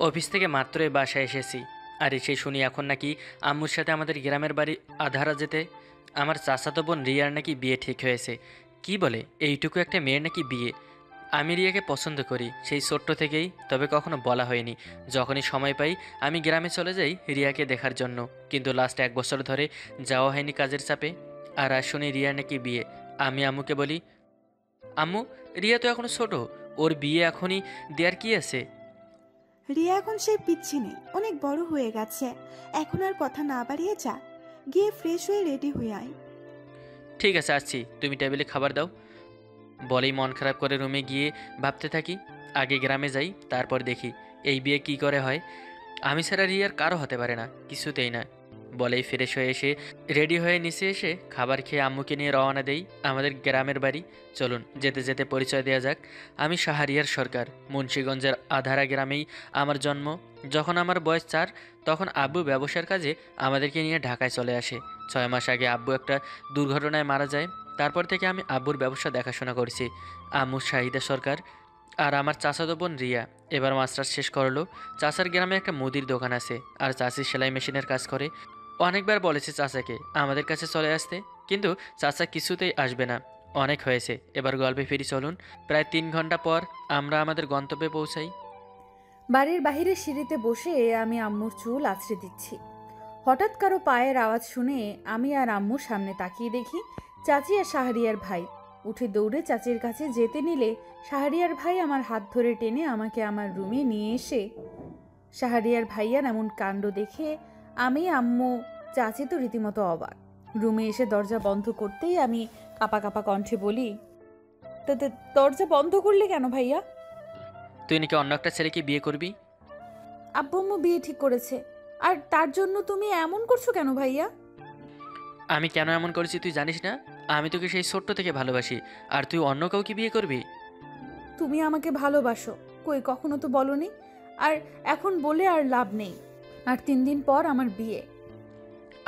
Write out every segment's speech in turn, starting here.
Office থেকে মাত্রই বাসায় এসেছি, আর এসে শুনি এখন নাকি আম্মুর সাথে আমাদের গ্রামের বাড়ি আধারা যেতে আমার চাচাতো বোন রিয়ার নাকি বিয়ে ঠিক হয়েছে। কি বলে, এইটুকু একটা মেয়ের নাকি বিয়ে! আমি রিয়াকে পছন্দ করি সেই ছোট্ট থেকেই, তবে কখনো বলা হয়নি। যখনই সময় পাই আমি গ্রামে চলে যাই রিয়াকে দেখার জন্য, কিন্তু লাস্ট 1 বছর ধরে যাওয়া হয়নি কাজের চাপে। আর আজ শুনি রিয়ার নাকি বিয়ে। আমি আম্মুকে বলি, আম্মু, রিয়া তো এখনো ছোট, ওর বিয়ে এখনই দেয়ার কি আছে? রিয়া এখন সেই পিচ্ছি নেই, অনেক বড় হয়ে গেছে। এখন আর কথা না বাড়িয়ে যা, গিয়ে ফ্রেশ হয়ে রেডি হয়ে আয়। ঠিক আছে, আসছি, তুমি টেবিলে খাবার দাও। বলেই মন খারাপ করে রুমে গিয়ে ভাবতে থাকি, আগে গ্রামে যাই, তারপর দেখি এই বিয়ে কি করে হয়। আমি ছাড়া রিয়ার কারো হতে পারে না, কিছুতেই না। বলেই ফ্রেশ হয়ে এসে রেডি হয়ে নিচে এসে খাবার খেয়ে আম্মুকে নিয়ে রওনা দেই আমাদের গ্রামের বাড়ি। চলুন যেতে যেতে পরিচয় দেওয়া যাক। আমি শাহরিয়ার সরকার, মুন্সীগঞ্জের আধারা গ্রামেই আমার জন্ম। যখন আমার বয়স 4, তখন আব্বু ব্যবসার কাজে আমাদেরকে নিয়ে ঢাকায় চলে আসে। 6 মাস আগে আব্বু একটা দুর্ঘটনায় মারা যায়। তারপর থেকে আমি আব্বুর ব্যবসা দেখাশোনা করছি। আম্মু শাহিদা সরকার, আর আমার চাচাতো বোন রিয়া এবার মাস্টার্স শেষ করলো। চাচার গ্রামে একটা মুদির দোকান আছে, আর চাচি সেলাই মেশিনের কাজ করে। অনেকবার বলেছি চাচাকে আমাদের কাছে চলে আসতে, কিন্তু চাচা কিছুতেই আসবে না। অনেক হয়েছে, এবার গল্পে ফিরি চলুন। প্রায় 3 ঘন্টা পর আমরা আমাদের গন্তব্যে পৌঁছাই। বাড়ির বাহিরে সিঁড়িতে বসে আমি আম্মুর চুল আঁচড়ে দিচ্ছি। হঠাৎ কারো পায়ের আওয়াজ শুনে আমি আর আম্মুর সামনে তাকিয়ে দেখি চাচি আর শাহরিয়ার ভাই। উঠে দৌড়ে চাচির কাছে যেতে নিলে শাহরিয়ার ভাই আমার হাত ধরে টেনে আমাকে আমার রুমে নিয়ে এসে, শাহরিয়ার ভাইয়ার এমন কাণ্ড দেখে আমি, আম্মু, চাচি তো রীতিমতো অবাক। রুমে এসে দরজা বন্ধ করতেই আমি কাপা কাপা কণ্ঠে বলি, দরজা বন্ধ করলে কেন ভাইয়া?" তুই নাকি অন্য একটা ছেলেকে বিয়ে করবি? আব্বু আম্মু বিয়ে ঠিক করেছে, আর তার জন্য তুমি এমন করছো কেন ভাইয়া? আমি কেন এমন করেছি তুই জানিস না? আমি তোকে সেই ছোট্ট থেকে ভালোবাসি, আর তুই অন্য কাউকে বিয়ে করবি? তুমি আমাকে ভালোবাসো, কই কখনো তো বলনি। আর এখন বলে আর লাভ নেই। আর 3 দিন পর আমার বিয়ে।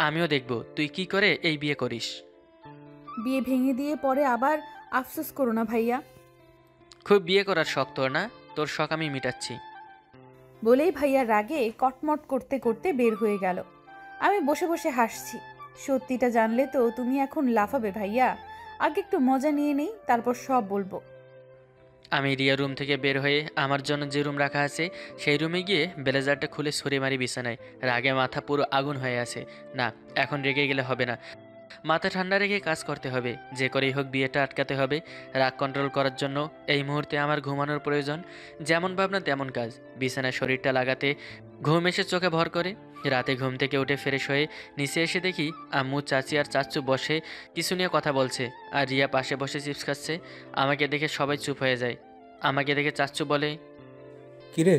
আমিও দেখব তুই কি করে এই বিয়ে করিস। বিয়ে ভেঙে দিয়ে পরে আবার আফসোস করো না ভাইয়া। খুব বিয়ে করার শখ তোর না? তোর শখ আমি মিটাচ্ছি। বলেই ভাইয়া রাগে কটমট করতে করতে বের হয়ে গেল। আমি বসে বসে হাসছি। সত্যিটা জানলে তো তুমি এখন লাফাবে ভাইয়া। আগে একটু মজা নিয়ে নেই, তারপর সব বলবো। আমি রিয়া রুম থেকে বের হয়ে আমার জন্য যে রুম রাখা আছে সেই রুমে গিয়ে ব্লেজারটা খুলে সরিয়ে মারি বিছানায়। রাগে মাথা পুরো আগুন হয়ে আছে। না, এখন রেগে গেলে হবে না, মাথা ঠান্ডা রেখে কাজ করতে হবে। যে করেই হোক বিয়েটা আটকাতে হবে। রাগ কন্ট্রোল করার জন্য এই মুহূর্তে আমার ঘুমানোর প্রয়োজন। যেমন ভাবনা তেমন কাজ। বিছানায় শরীরটা লাগাতে ঘুম এসে চোখে ভর করে। রাতে ঘুম থেকে উঠে ফ্রেশ হয়ে নিচে এসে দেখি আম্মু, চাচি আর চাচ্চু বসে কিছু নিয়ে কথা বলছে, আর রিয়া পাশে বসে চিপস খাচ্ছে। আমাকে দেখে সবাই চুপ হয়ে যায়। আমাকে দেখে চাচ্চু বলে, কিরে,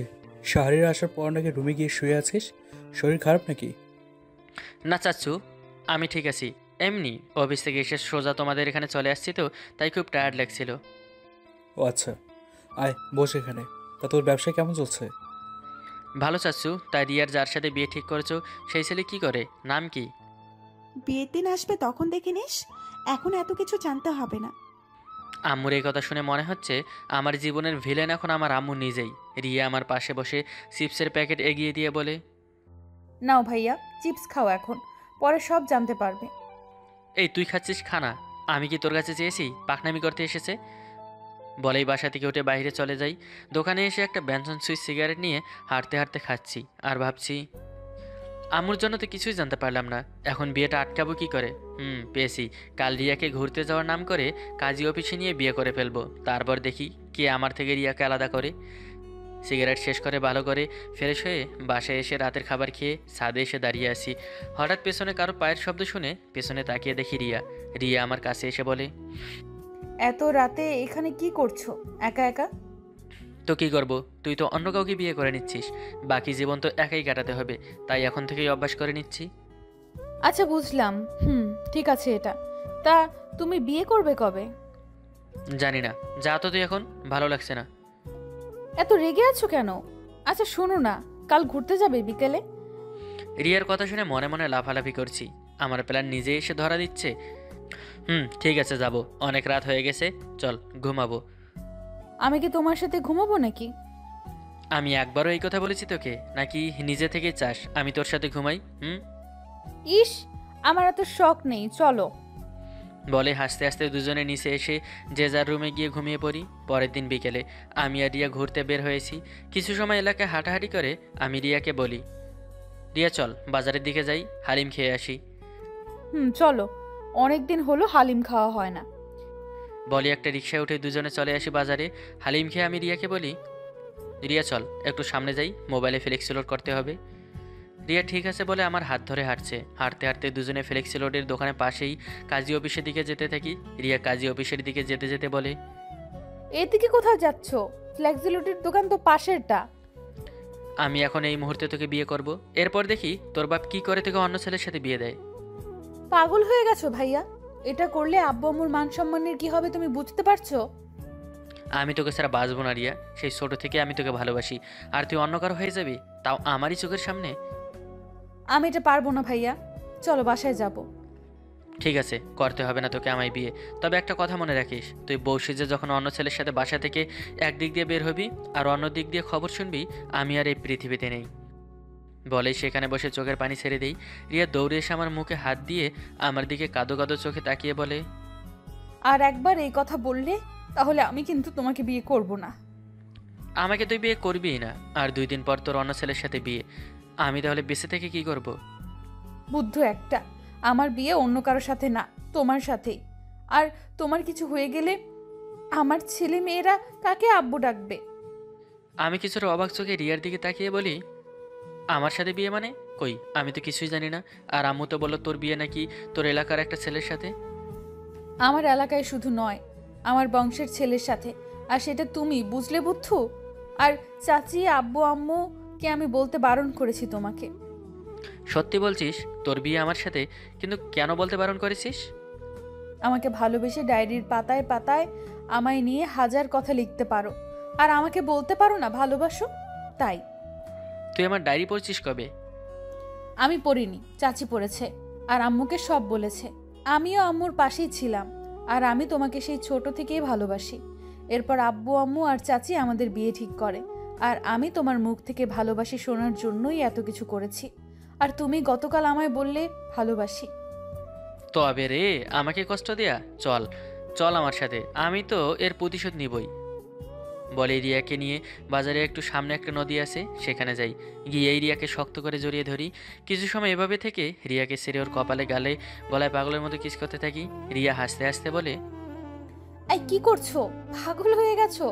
শাহরির আসার পর নাকি রুমে গিয়ে শুয়ে আছিস? শরীর খারাপ নাকি? না চাচ্চু, আমি ঠিক আছি। এমনি অফিস থেকে এসে সোজা তোমাদের এখানে চলে আসছি তো, তাই খুব টায়ার্ড লাগছিল। ও আচ্ছা, আয় বস এখানে। তা তোর ব্যবসা কেমন চলছে? ভালো চাচ্ছু। তাই রিয়ার যার সাথে বিয়ে ঠিক করেছো সেই ছেলে কি করে, নাম কি? বিয়ের দিন আসবে তখন দেখে নিস, এখন এত কিছু জানতে হবে না। আম্মুর এই কথা শুনে মনে হচ্ছে আমার জীবনের ভিলেন এখন আমার আম্মু নিজেই। রিয়া আমার পাশে বসে চিপসের প্যাকেট এগিয়ে দিয়ে বলে, নাও ভাইয়া, চিপস খাও এখন, পরে সব জানতে পারবে। এই তুই খাচ্ছিস খানা, আমি কি তোর কাছে চেয়েছি? পাকনামি করতে এসেছে। বলেই বাসা থেকে উঠে বাইরে চলে যাই। দোকানে এসে একটা ব্যঞ্জন সুইচ সিগারেট নিয়ে হাঁটতে হাঁটতে খাচ্ছি, আর ভাবছি আম্মুর জন্য তো কিছুই জানতে পারলাম না, এখন বিয়েটা আটকাবো কি করে। পেয়েছি। কাল রিয়াকে ঘুরতে যাওয়ার নাম করে কাজী অফিসে নিয়ে বিয়ে করে ফেলবো। তারপর দেখি কে আমার থেকে রিয়াকে আলাদা করে। সিগারেট শেষ করে ভালো করে ফ্রেশ হয়ে বাসায় এসে রাতের খাবার খেয়ে ছাদে এসে দাঁড়িয়ে আছি। হঠাৎ পেছনে কারো পায়ের শব্দ শুনে পেছনে তাকিয়ে দেখি রিয়া। রিয়া আমার কাছে এসে বলে, এত রাতে এখানে কি করছো একা একা? তো কী করবো, তুই তো অন্য কাউকে বিয়ে করে নিচ্ছিস, বাকি জীবন তো একাই কাটাতে হবে, তাই এখন থেকেই অভ্যাস করে নিচ্ছি। আচ্ছা বুঝলাম, ঠিক আছে এটা। তা তুমি বিয়ে করবে কবে? জানি না, যা তো তুই এখন, ভালো লাগছে না। এত রেগে আছো কেন? আচ্ছা শোনো না, কাল ঘুরতে যাবে বিকেলে? রিয়ার কথা শুনে মনে মনে লাফালাফি করছি। আমার প্ল্যান নিজেই এসে ধরা দিচ্ছে। ঠিক আছে, যাব। অনেক রাত হয়ে গেছে, চল ঘুমাবো। আমি কি তোমার সাথে ঘুমাবো নাকি? আমি একবারও এই কথা বলেছি তোকে, নাকি নিজে থেকে চাস আমি তোর সাথে ঘুমাই? ইস, আমার এত শখ নেই, চলো। বলে হাসতে হাসতে দুজনে নিচে এসে যে যার রুমে গিয়ে ঘুমিয়ে পড়ি। পরের দিন বিকেলে আমি আর রিয়া ঘুরতে বের হয়েছি। কিছু সময় এলাকায় হাঁটাহাঁটি করে আমি রিয়াকে বলি, রিয়া চল বাজারের দিকে যাই, হালিম খেয়ে আসি। চলো, অনেক দিন হলো হালিম খাওয়া হয় না। বলি একটা রিকশায় উঠে দুজনে চলে আসি বাজারে। হালিম খেয়ে আমি রিয়াকে বলি, রিয়া চল একটু সামনে যাই, মোবাইলে ফ্লেক্সি লোড করতে হবে। রিয়া ঠিক আছে বলে আমার হাত ধরে হাঁটছে। হাঁটতে হাঁটতে দুজনে ফ্লেক্সি লোডের দোকানের পাশেই কাজী অফিসের দিকে যেতে থাকি। রিয়া কাজী অফিসের দিকে যেতে যেতে বলে, এদিকে কোথায় যাচ্ছ? ফ্লেক্সিলিটির দোকান তো পাশেরটা। আমি এখন এই মুহূর্তে তোকে বিয়ে করব, এরপর দেখি তোর বাপ কি করে তোকে অন্য ছেলের সাথে বিয়ে দেয়। পাগল হয়ে গেছো ভাইয়া? এটা করলে আব্বু আম্মুর মান সম্মানের কি হবে তুমি বুঝতে পারছো? আমি তোকে ছাড়া বাঁচবো না রিয়া, সেই ছোট থেকে আমি তোকে ভালোবাসি, আর তুই অন্য কারো হয়ে যাবি, তাও আমারই চোখের সামনে। আমি এটা পারবো না ভাইয়া, চলো বাসায় যাব। ঠিক আছে, করতে হবে না তোকে আমায় বিয়ে, তবে একটা কথা মনে রাখিস, তুই বউ সেজে যখন অন্য ছেলের সাথে বাসা থেকে একদিক দিয়ে বের হবি আর অন্য দিক দিয়ে খবর শুনবি আমি আর এই পৃথিবীতে নেই। বলেই সেখানে বসে চোখের পানি ছেড়ে দিই। রিয়া দৌড়ে এসে আমার মুখে হাত দিয়ে আমার দিকে কাদো কাদো চোখে তাকিয়ে বলে, আর একবার এই কথা বললে তাহলে আমি কিন্তু তোমাকে বিয়ে করব না। আমাকে তুই বিয়ে করবিই না, আর 2 দিন পর তোর অন্য ছেলের সাথে বিয়ে, আমি তাহলে বেঁচে থেকে কি করব? বুদ্ধ একটা, আমার বিয়ে অন্য কারোর সাথে না, তোমার সাথেই। আর তোমার কিছু হয়ে গেলে আমার ছেলে মেয়েরা কাকে আব্বু ডাকবে? আমি কিছুটা অবাক চোখে রিয়ার দিকে তাকিয়ে বলি, আমার সাথে বিয়ে মানে? কই, আমি তো কিছুই জানি না। আর আম্মু তো বললো তোর বিয়ে নাকি তোর এলাকার একটা ছেলের সাথে। আমার এলাকায় শুধু নয়, আমার বংশের ছেলের সাথে, আর সেটা তুমি বুঝলে বুদ্ধু? আর চাচি আব্বু আম্মুকে আমি বলতে বারণ করেছি তোমাকে। সত্যি বলছিস তোর বিয়ে আমার সাথে? কিন্তু কেন বলতে বারণ করেছিস? আমাকে ভালোবেসে ডায়েরির পাতায় পাতায় আমায় নিয়ে হাজার কথা লিখতে পারো, আর আমাকে বলতে পারো না ভালোবাসো, তাই। তুই আমার ডায়েরি পড়ছিস কবে? আমি পড়িনি, চাচি পড়েছে, আর আম্মুকে সব বলেছে। আমিও আম্মুর পাশেই ছিলাম, আর আমি তোমাকে সেই ছোট থেকেই ভালোবাসি। এরপর আব্বু আম্মু আর চাচি আমাদের বিয়ে ঠিক করে, আর আমি তোমার মুখ থেকে ভালোবাসি শোনার জন্যই এত কিছু করেছি। আর তুমি গতকাল আমায় বললে ভালোবাসি। তবে রে, আমাকে কষ্ট দেয়া? চল চল আমার সাথে, আমি তো এর প্রতিশোধ নিবই। বলে রিয়াকে নিয়ে বাজারে একটু সামনে একটা নদী আছে, সেখানে যাই। গিয়ে রিয়াকে শক্ত করে জড়িয়ে ধরি। কিছু সময় এভাবে থেকে রিয়াকে ছেড়ে ওর কপালে গালে গলায় পাগলের মতো কিস করতে থাকি। রিয়া হাসতে হাসতে বলে, এই কি করছো? পাগল হয়ে গেছো?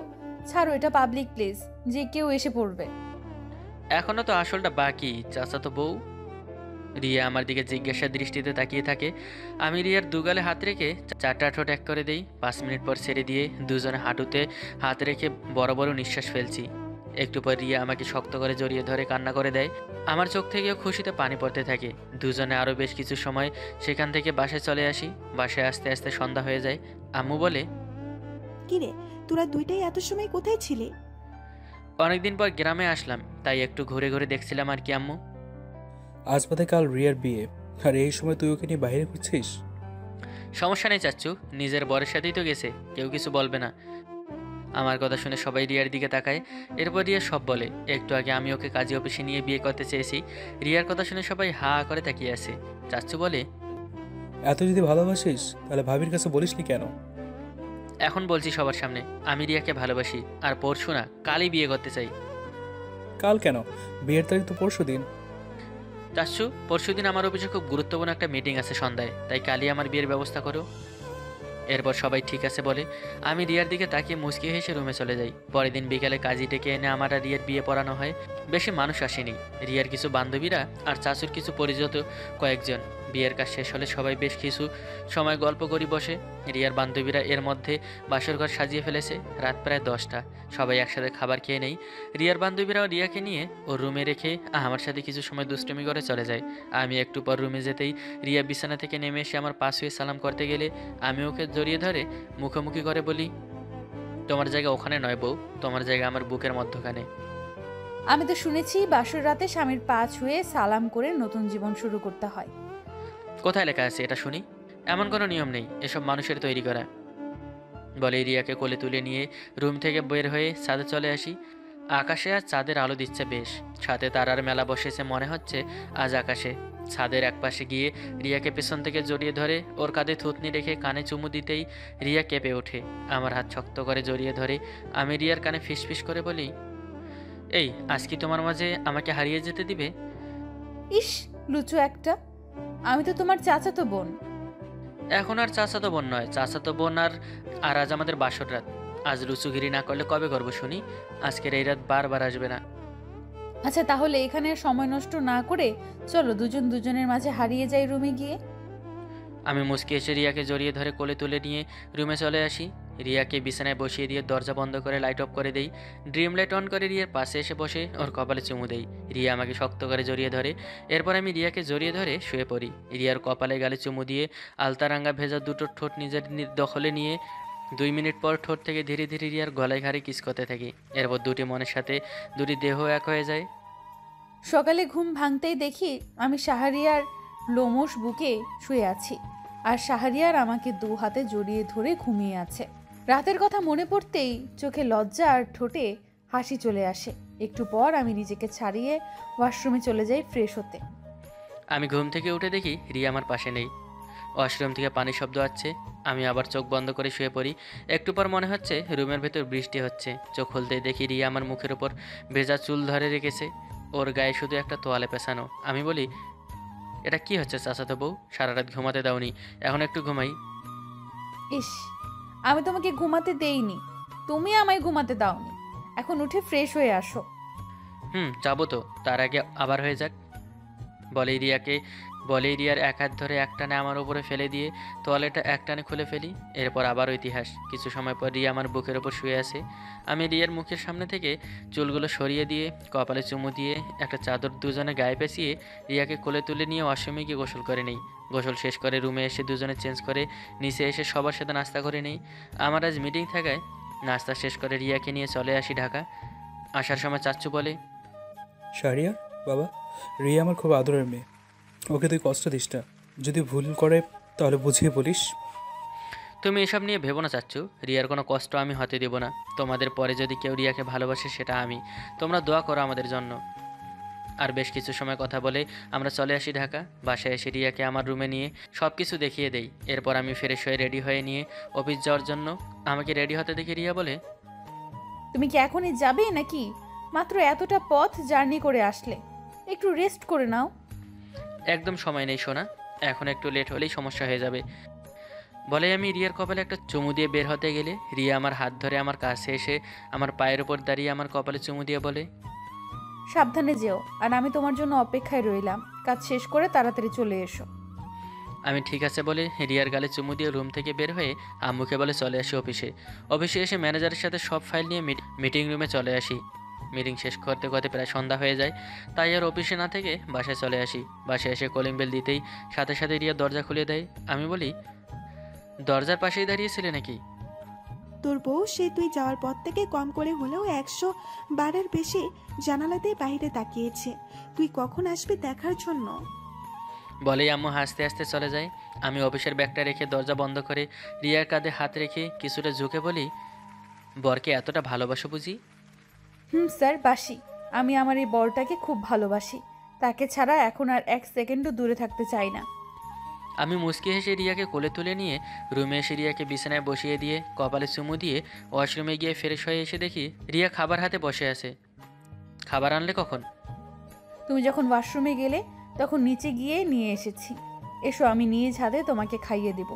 ছাড়ো, এটা পাবলিক প্লেস, যে কেউ এসে পড়বে। এখনো তো আসলটা বাকি, চাচা তো বউ। রিয়া আমার দিকে জিজ্ঞাসা দৃষ্টিতে তাকিয়ে থাকে। আমি রিয়ার দুগালে হাত রেখে 4টা ঠোঁট এক করে দেই। 5 মিনিট পর ছেড়ে দিয়ে দুজনে হাঁটুতে হাত রেখে বড় বড় নিঃশ্বাস ফেলছি। একটু পর রিয়া আমাকে শক্ত করে জড়িয়ে ধরে কান্না করে দেয়। আমার চোখ থেকেও খুশিতে পানি পড়তে থাকে। দুজনে আরও বেশ কিছু সময় সেখান থেকে বাসায় চলে আসি। বাসায় আসতে আসতে সন্ধ্যা হয়ে যায়। আম্মু বলে, কিরে, তোরা দুইটাই এত সময় কোথায় ছিলে? অনেকদিন পর গ্রামে আসলাম, তাই একটু ঘুরে ঘুরে দেখছিলাম আর কি আম্মু। আজ বাদে কাল রিয়ার বিয়ে, আর এই সময় তুই ওকে নিয়ে বাইরে ঘুরছিস? সমস্যা নেই চাচ্চু, নিজের বরের সাথেই তো গেছে, কেউ কিছু বলবে না। আমার কথা শুনে সবাই রিয়ার দিকে তাকায়। এরপর রিয়া সব বলে। একটু আগে আমি ওকে কাজী অফিসে নিয়ে বিয়ে করতে চেয়েছি। রিয়ার কথা শুনে সবাই হা করে তাকিয়ে আছে। চাচ্চু বলে, এত যদি ভালোবাসিস তাহলে ভাবির কাছে বলিসনি কেন? এখন বলছি সবার সামনে, আমি রিয়াকে ভালোবাসি, আর পরশু না কালই বিয়ে করতে চাই। কাল কেন? বিয়ের তারিখ তো পরশু দিন। চাচ্চু, পরশু দিন আমার অফিসে খুব গুরুত্বপূর্ণ একটা মিটিং আছে সন্ধ্যায়, তাই কালই আমার বিয়ের ব্যবস্থা করো। এরপর সবাই ঠিক আছে বলে। আমি রিয়ার দিকে তাকিয়ে মুচকি হেসে রুমে চলে যাই। পরের দিন বিকেলে কাজী ডেকে এনে আমার আর রিয়ার বিয়ে পড়ানো হয়। বেশি মানুষ আসেনি, রিয়ার কিছু বান্ধবীরা আর চাচুর কিছু পরিচিত কয়েকজন। বিয়ের কাজ শেষ হলে সবাই বেশ কিছু সময় গল্প করি বসে। রিয়ার বান্ধবীরা এর মধ্যে বাসর ঘর সাজিয়ে ফেলেছে। রাত প্রায় 10টা। সবাই একসাথে খাবার খেয়ে নেই। রিয়ার বান্ধবীরাও রিয়াকে নিয়ে ওর রুমে রেখে আমার সাথে কিছু সময় দুষ্টুমি করে চলে যায়। আমি একটু পর রুমে যেতেই রিয়া বিছানা থেকে নেমে এসে আমার পাশ হয়ে সালাম করতে গেলে আমি ওকে জড়িয়ে ধরে মুখোমুখি করে বলি, তোমার জায়গা ওখানে নয় বউ, তোমার জায়গা আমার বুকের মধ্যখানে। আমি তো শুনেছি বাসর রাতে স্বামীর পা ছুঁয়ে সালাম করে নতুন জীবন শুরু করতে হয়। কোথায় লেখা আছে এটা শুনি? এমন কোনো নিয়ম নেই, এসব মানুষের তৈরি করা। বলে রিয়াকে কোলে তুলে নিয়ে রুম থেকে বের হয়ে ছাদে চলে আসি। আকাশে আজ চাঁদের আলো দিচ্ছে বেশ, সাথে তারার মেলা বসেছে মনে হচ্ছে আজ আকাশে। ছাদের একপাশে গিয়ে রিয়াকে পেছন থেকে জড়িয়ে ধরে ওর কাঁধে থুতনি রেখে কানে চুমু দিতেই রিয়া কেঁপে ওঠে। আমার হাত শক্ত করে জড়িয়ে ধরে আমি রিয়ার কানে ফিসফিস করে বলি, এই আজ কি তোমার মাঝে আমাকে হারিয়ে যেতে দিবে? ইস, লুচু একটা। আমি তো তোমার চাচাতো বোন। এখন আর চাচাতো বোন নয়, চাচাতো বোন। আর আজ আমাদের বাসর রাত। আজ লুচুগিরি না করলে কবে করবো শুনি? আজকের এই রাত বারবার আসবে না। আচ্ছা, তাহলে এখানে আর সময় নষ্ট না করে চলো দুজন দুজনের মাঝে হারিয়ে যাই রুমে গিয়ে। আমি মুচকি এসে রিয়াকে জড়িয়ে ধরে কোলে তুলে নিয়ে রুমে চলে আসি। রিয়াকে বিছানায় বসিয়ে দিয়ে দরজা বন্ধ করে লাইট অফ করে দেই। ড্রিম লাইট অন করে রিয়ার পাশে এসে বসে ওর কপালে চুমু দেই। রিয়া আমাকে শক্ত করে জড়িয়ে ধরে। এরপর আমি রিয়াকে জড়িয়ে ধরে শুয়ে পড়ি। রিয়ার কপালে গালে চুমু দিয়ে আলতারাঙ্গা ভেজা দুটো ঠোঁট নিজের দখলে নিয়ে 2 মিনিট পর ঠোঁট থেকে ধীরে ধীরে রিয়ার গলায় ঘাড়ে কিস করতে থাকি। এরপর দুটি মনের সাথে দুটি দেহ এক হয়ে যায়। সকালে ঘুম ভাঙতেই দেখি আমি শাহরিয়ার লোমশ বুকে শুয়ে আছি, আর শাহরিয়ার আমাকে 2 হাতে জড়িয়ে ধরে ঘুমিয়ে আছে। রাতের কথা মনে পড়তেই চোখে লজ্জা আর ঠোঁটে হাসি চলে আসে। একটু পর আমি নিজেকে ছাড়িয়ে ওয়াশরুমে চলে যাই ফ্রেশ হতে। আমি ঘুম থেকে উঠে দেখি রিয়া আমার পাশে নেই। ওয়াশরুম থেকে পানির শব্দ আসছে। আমি আবার চোখ বন্ধ করে শুয়ে পড়ি। একটু পর মনে হচ্ছে রুমের ভেতর বৃষ্টি হচ্ছে। চোখ খুলতেই দেখি রিয়া আমার মুখের ওপর ভেজা চুল ধরে রেখেছে। ওর গায়ে শুধু একটা তোয়ালে পেছানো। আমি বলি, এটা কি হচ্ছে চাচাতো বউ? সারা রাত ঘুমাতে দাওনি, এখন একটু ঘুমাই। ইস, আমি তোমাকে ঘুমাতে দেইনি, তুমি আমায় ঘুমাতে দাওনি। এখন উঠে ফ্রেশ হয়ে আসো। যাবো তো, তার আগে আবার হয়ে যাক। বলেই রিয়ার এক হাত ধরে একটানে আমার উপরে ফেলে দিয়ে তোয়ালেটা একটানে খুলে ফেলি। এরপর আবারও ইতিহাস। কিছু সময় পর রিয়া আমার বুকের ওপর শুয়ে আছে। আমি রিয়ার মুখের সামনে থেকে চুলগুলো সরিয়ে দিয়ে কপালে চুমু দিয়ে একটা চাদর দুজনে গায়ে পেঁচিয়ে রিয়াকে কোলে তুলে নিয়ে ওয়াশরুমে গিয়ে গোসল করে নেই। গোসল শেষ করে রুমে এসে দুজনে চেঞ্জ করে নিচে এসে সবার সাথে নাস্তা করে নেই। আমার আজ মিটিং থাকায় নাস্তা শেষ করে রিয়াকে নিয়ে চলে আসি ঢাকা। আসার সময় চাচ্চু বলে, শাহরিয়ার বাবা, রিয়া আমার খুব আদরের মেয়ে, ওকে তুই কষ্ট দিস না। যদি ভুল করে তাহলে বুঝিয়ে বলিস। তুমি এসব নিয়ে ভেবো না চাচ্চু, রিয়ার কোনো কষ্ট আমি হতে দেব না। তোমাদের পরে যদি কেউ রিয়াকে ভালোবাসে সেটা আমি। তোমরা দোয়া করো আমাদের জন্য। আর বেশ কিছু সময় কথা বলে আমরা চলে আসি ঢাকা। বাসায় এসে রিয়াকে আমার রুমে নিয়ে সব কিছু দেখিয়ে দেই। এরপর আমি ফ্রেশ হয়ে রেডি হয়ে নিয়ে অফিস যাওয়ার জন্য আমাকে রেডি হতে দেখে রিয়া বলে, তুমি কি এখনই যাবে নাকি? মাত্র এতটা পথ জার্নি করে আসলে, একটু রেস্ট করে নাও। একদম সময় নেই সোনা, এখন একটু লেট হলেই সমস্যা হয়ে যাবে। বলে আমি রিয়ার কপালে একটা চুমু দিয়ে বের হতে গেলে রিয়া আমার হাত ধরে আমার কাছে এসে আমার পায়ের ওপর দাঁড়িয়ে আমার কপালে চুমু দিয়ে বলে, সাবধানে যেও, আর আমি তোমার জন্য অপেক্ষায় রইলাম। কাজ শেষ করে তাড়াতাড়ি চলে এসো। আমি ঠিক আছে বলে রিয়ার গালে চুমু দিয়ে রুম থেকে বের হয়ে আম্মুকে বলে চলে আসি অফিসে। অফিসে এসে ম্যানেজারের সাথে সব ফাইল নিয়ে মিটিং রুমে চলে আসি। মিটিং শেষ করতে করতে প্রায় সন্ধ্যা হয়ে যায়, তাই আর অফিসে না থেকে বাসায় চলে আসি। বাসায় এসে কলিং বেল দিতেই সাথে সাথে রিয়া দরজা খুলে দেয়। আমি বলি, দরজার পাশেই দাঁড়িয়েছিলে নাকি? তোর বউ সে তুই যাওয়ার পর থেকে কম করে হলেও 100 বারের বেশি জানালাতেই বাইরে তাকিয়েছে তুই কখন আসবি দেখার জন্য। বলেই আম্মু হাসতে হাসতে চলে যায়। আমি অফিসের ব্যাগটা রেখে দরজা বন্ধ করে রিয়ার কাঁধে হাত রেখে কিছুটা ঝুঁকে বলি, বরকে এতটা ভালোবাসো বুঝি? স্যার, বাসি। আমি আমার এই বরটাকে খুব ভালোবাসি। তাকে ছাড়া এখন আর 1 সেকেন্ডও দূরে থাকতে চাই না। আমি মুচকি হেসে রিয়াকে কোলে তুলে নিয়ে রুমে এসে রিয়াকে বিছানায় বসিয়ে দিয়ে কপালে চুমু দিয়ে ওয়াশরুমে গিয়ে ফ্রেশ হয়ে এসে দেখি রিয়া খাবার হাতে বসে আছে। খাবার আনলে কখন? তুমি যখন ওয়াশরুমে গেলে তখন নিচে গিয়ে নিয়ে এসেছি। এসো, আমি নিজ হাতে তোমাকে খাইয়ে দেব।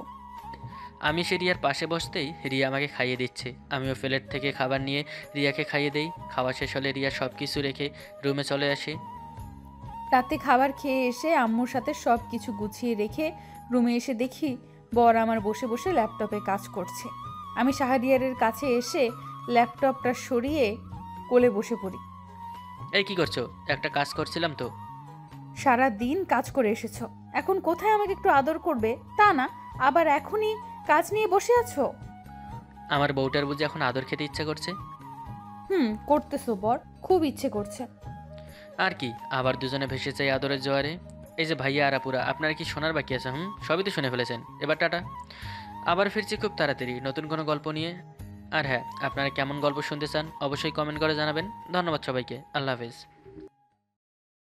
আমি সে রিয়ার পাশে বসতেই রিয়া আমাকে খাইয়ে দিচ্ছে। আমিও প্লেট থেকে খাবার নিয়ে রিয়াকে খাইয়ে দেই। খাওয়া শেষ হলে রিয়া সব কিছু রেখে রুমে চলে আসে। রাতে খাবার খেয়ে এসে আম্মুর সাথে সব কিছু গুছিয়ে রেখে রুমে এসে দেখি বর আমার বসে বসে ল্যাপটপে কাজ করছে। আমি শাহরিয়ারের কাছে এসে ল্যাপটপটা সরিয়ে কোলে বসে পড়ি। এই কি করছো? একটা কাজ করছিলাম তো। সারা দিন কাজ করে এসেছো, এখন কোথায় আমাকে একটু আদর করবে তা না, আবার এখনই কাজ নিয়ে বসে আছো। আমার বউটার বুঝি এখন আদর খেতে ইচ্ছা করছে? করতেছো বর, খুব ইচ্ছে করছে। আর কি, আবার দুজনে ভেসে চাই আদরের জোয়ারে। এই যে ভাইয়া আর আপুরা, আপনারা কি শোনার বাকি আছে? সবই তো শুনে ফেলেছেন, এবার টাটা। আবার ফিরছি খুব তাড়াতাড়ি নতুন কোনো গল্প নিয়ে। আর হ্যাঁ, আপনারা কেমন গল্প শুনতে চান অবশ্যই কমেন্ট করে জানাবেন। ধন্যবাদ সবাইকে। আল্লাহ হাফেজ।